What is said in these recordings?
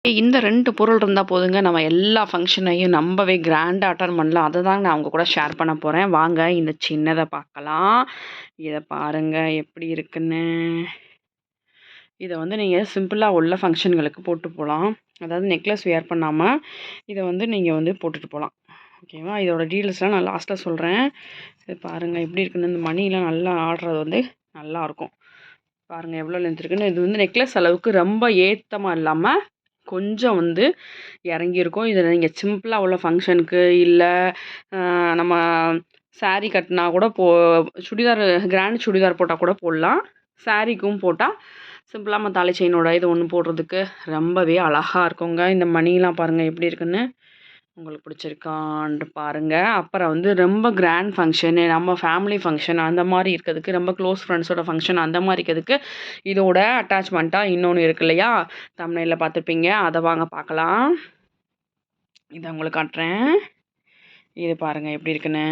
இந்த 2 பொருள் இருந்தா போதுங்க. நம்ம எல்லா ஃபங்ஷனையும் நம்பவே கிராண்டா அட்டெண்ட் பண்ணலாம். அததாங்க நான் உங்க கூட ஷேர் பண்ண போறேன். வாங்க இந்த சின்னத பார்க்கலாம். இத பாருங்க எப்படி இருக்குன்னு. இத வந்து நீங்க சிம்பிளா உள்ள ஃபங்ஷன்களுக்கு போட்டு போலாம். அதாவது நெக்லஸ் வியர் பண்ணாம, இத வந்து நீங்க வந்து போட்டுட்டு போலாம். ஓகேவா? இதோட டீட்டெயில்ஸ்லாம் நான் லாஸ்ட்டா சொல்றேன். இது பாருங்க எப்படி இருக்குன்னு. இந்த மணிலாம் நல்லா ஆடுறது வந்து நல்லாருக்கும். பாருங்க எவ்வளோ லென்த் இருக்குன்னு. இது வந்து நெக்லஸ் அளவுக்கு ரொம்ப ஏத்தமா இல்லாம, கொஞ்சம் வந்து இறங்கியிருக்கும். இதில நீங்க சிம்பிளா உள்ள ஃபங்ஷனுக்கு இல்ல நம்ம சாரி கட்டினா கூட சுடிதார் கிராண்ட் சுடிதார் போட்டா கூட போடலாம். சாரிக்கும் போட்டா சிம்பிளா நம்ம தாலி செயினோட இது ஒண்ணு போடுறதுக்கு ரொம்பவே அழகா இருக்குங்க. இந்த மணிலாம் பாருங்க எப்படி இருக்குன்னு. உங்களுக்கு பிடிச்சிருக்கான்ட்டு பாருங்க. அப்புறம் வந்து ரொம்ப கிராண்ட் ஃபங்ஷனு, நம்ம ஃபேமிலி ஃபங்ஷன் அந்த மாரி இருக்கிறதுக்கு, ரொம்ப க்ளோஸ் ஃப்ரெண்ட்ஸோட ஃபங்ஷன் அந்த மாரி இருக்கிறதுக்கு, இதோட அட்டாச்மெண்ட்டா இன்னொன்னு இருக்கு இல்லையா? தம்ப்நெயில்ல பார்த்துருப்பீங்க. அத வாங்க பார்க்கலாம். இத உங்களுக்கு காட்டுறேன். இது பாருங்க எப்படி இருக்குன்னு.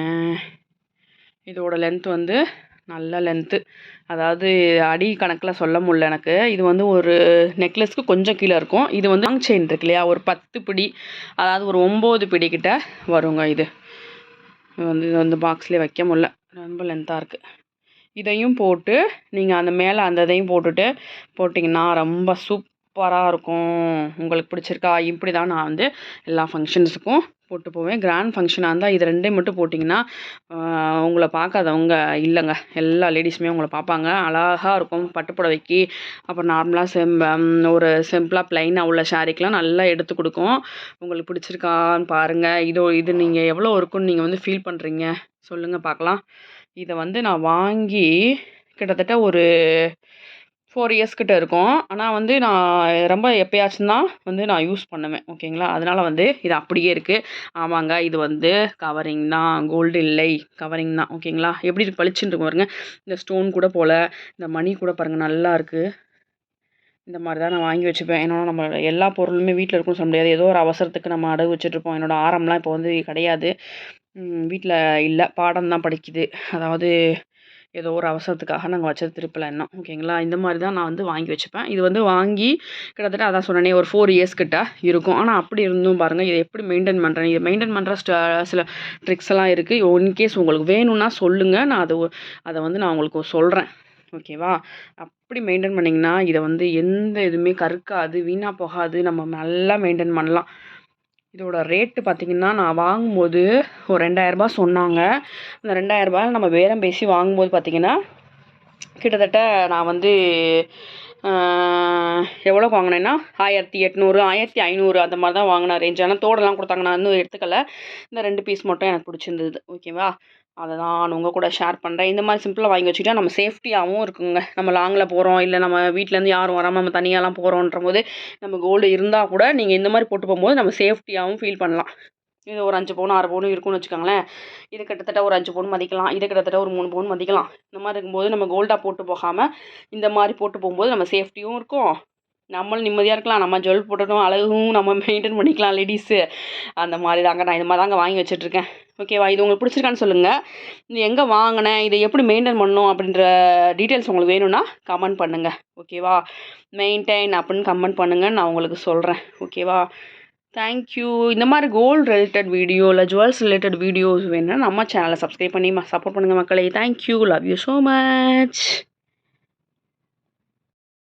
இதோட லென்த் வந்து நல்ல லென்த்து. அதாவது அடி கணக்குல சொல்ல முடியல எனக்கு. இது வந்து ஒரு நெக்லஸ்க்கு கொஞ்சம் கீழ இருக்கும். இது வந்து லாங் செயின் இருக்கு இல்லையா? ஒரு 10 பிடி, அதாவது ஒரு 9 பிடி கிட்ட வருங்க இது. இது வந்து பாக்ஸ்லயே வைக்க முடியல. ரொம்ப லென்த்தா இருக்கு. இதையும் போட்டு நீங்க அந்த மேல அந்த இதையும் போட்டுட்டு போட்டிங்கன்னா ரொம்ப சூப்பரா இருக்கும். உங்களுக்கு பிடிச்சிருக்கா? இப்படி தான் நான் வந்து எல்லா ஃபங்ஷன்ஸுக்கும் போட்டு போவேன். கிராண்ட் ஃபங்ஷனா இருந்தா இது 2யும் மட்டும் போட்டிங்கன்னா, உங்கள பார்க்காதவங்க இல்லங்க. எல்லா லேடீஸுமே உங்கள பார்ப்பாங்க. அழகா இருக்கும். பட்டு புடவைக்கு, அப்புறம் நார்மலா ஒரு சிம்பிளா பிளைனா உள்ள சாரீக்கெலாம் நல்லா எடுத்து குடுக்கும். உங்களுக்கு பிடிச்சிருக்கான்னு பாருங்க. இது நீங்க எவ்வளோ இருக்குன்னு நீங்க வந்து ஃபீல் பண்றீங்க? சொல்லுங்க பார்க்கலாம். இத வந்து நான் வாங்கி கிட்டத்தட்ட ஒரு 4 இயர்ஸ் கிட்ட இருக்கும். ஆனா வந்து நான் ரொம்ப எப்பயாச்சும் தான் வந்து நான் யூஸ் பண்ணுவேன். ஓகேங்களா? அதனால வந்து இது அப்படியே இருக்கு. ஆமாங்க. இது வந்து கவரிங் தான். கோல்டு இல்லை. கவரிங் தான். ஓகேங்களா? எப்படி இருக்கு பளிச்சுன்னு இருக்கு பாருங்க. இந்த ஸ்டோன் கூட போல. இந்த மணி கூட பாருங்க நல்லா இருக்கு. இந்த மாரி தான் நான் வாங்கி வச்சுப்பேன். ஏன்னா நம்ம எல்லா பொருளுமே வீட்ல இருக்குன்னு சொல்ல முடியாது. ஏதோ ஒரு அவசரத்துக்கு நம்ம அடகு வச்சுட்டுருப்போம். என்னோட ஆரம்லாம் இப்போ வந்து கிடையாது. வீட்ல இல்ல. பாடம் தான் படிக்குது. அதாவது ஏதோ ஒரு அவசரத்துக்காக நாங்க வச்சது திருப்பல இன்னும். ஓகேங்களா? இந்த மாரி தான் நான் வந்து வாங்கி வச்சுப்பேன். இது வந்து வாங்கி கிட்டத்தட்ட அதான் சொன்னேனே ஒரு 4 இயர்ஸ் கிட்ட இருக்கும். ஆனா அப்படி இருந்தும் பாருங்க, இத எப்படி மெயின்டெயின் பண்றேன். இத மெயின்டெயின் பண்ற சில ட்ரிக்ஸ் எல்லாம் இருக்கு. இன்கேஸ் உங்களுக்கு வேணும்னா சொல்லுங்க. நான் அத வந்து நான் உங்களுக்கு சொல்றேன். ஓகேவா? அப்படி மெயின்டெயின் பண்ணீங்கன்னா, இத வந்து எந்த இதுவுமே கருக்காது, வீணா போகாது. நம்ம நல்லா மெயின்டெயின் பண்ணலாம். இதோட ரேட்டு பார்த்தீங்கன்னா, நான் வாங்கும்போது ஒரு ரூ. 2000 சொன்னாங்க. அந்த ரூ. 2000 நம்ம பேரம் பேசி வாங்கும்போது பார்த்தீங்கன்னா, கிட்டத்தட்ட நான் வந்து அ எவ்வளோக்கு வாங்குனேன்னா, 1800, 1500 அந்த மாரி தான் வாங்குன ரேஞ்ச். ஆனா தோடெல்லாம் குடுத்தாங்க. நான் இன்னும் எடுத்துக்கல. இந்த 2 பீஸ் மட்டும் எனக்கு பிடிச்சிருந்தது. ஓகேவா? அத தான் நான் உங்க கூட ஷேர் பண்றேன். இந்த மாரி சிம்பிளா வாங்கி வச்சுக்கிட்டா நம்ம சேஃப்டியாவும் இருக்குங்க. நம்ம லாங்ல போறோம், இல்ல நம்ம வீட்லேருந்து யாரும் வராம நம்ம தனியாலாம் போறோன்றபோது, நம்ம கோல்டு இருந்தா கூட நீங்க இந்த மாரி போட்டு போம்போது நம்ம சேஃப்டியாவும் ஃபீல் பண்ணலாம். இது ஒரு 5 பவுன், 6 பவுன் இருக்குன்னு வச்சுக்கோங்களேன். இது கிட்டத்தட்ட ஒரு 5 பவுன் மதிக்கலாம். இது கிட்டத்தட்ட ஒரு 3 பவுன் மதிக்கலாம். இந்த மாரி இருக்கும்போது நம்ம கோல்டா போட்டு போகாம, இந்த மாரி போட்டு போம்போது நம்ம சேஃப்டியும் இருக்கும். நம்மளும் நிம்மதியா இருக்கலாம். நம்ம ஜுவல் போட்டுட்டும் அழகும் நம்ம மெயின்டெயின் பண்ணிக்கலாம் லேடீஸு. அந்த மாரி தாங்க நான் இது மாரி தாங்க வாங்கி வச்சுட்ருக்கேன். ஓகேவா? இது உங்களுக்கு பிடிச்சிருக்கான்னு சொல்லுங்க. இது எங்க வாங்குனேன்? இத எப்படி மெயின்டெயின் பண்ணணும்? அப்படின்ற டீட்டெயில்ஸ் உங்களுக்கு வேணும்னா கமெண்ட் பண்ணுங்க. ஓகேவா? மெயின்டெயின் அப்படின்னு கமெண்ட் பண்ணுங்க. நான் உங்களுக்கு சொல்றேன். ஓகேவா? Thank you. இந்த மாரி கோல்ட் ரிலேட்டட் வீடியோ, இல்ல ஜுவல்ஸ் ரிலேட்டட் வீடியோஸ் வேணும்னா நம்ம சேனல சப்ஸ்கிரைப் பண்ணி சப்போர்ட் பண்ணுங்க மக்களே. Thank you. Love you so much.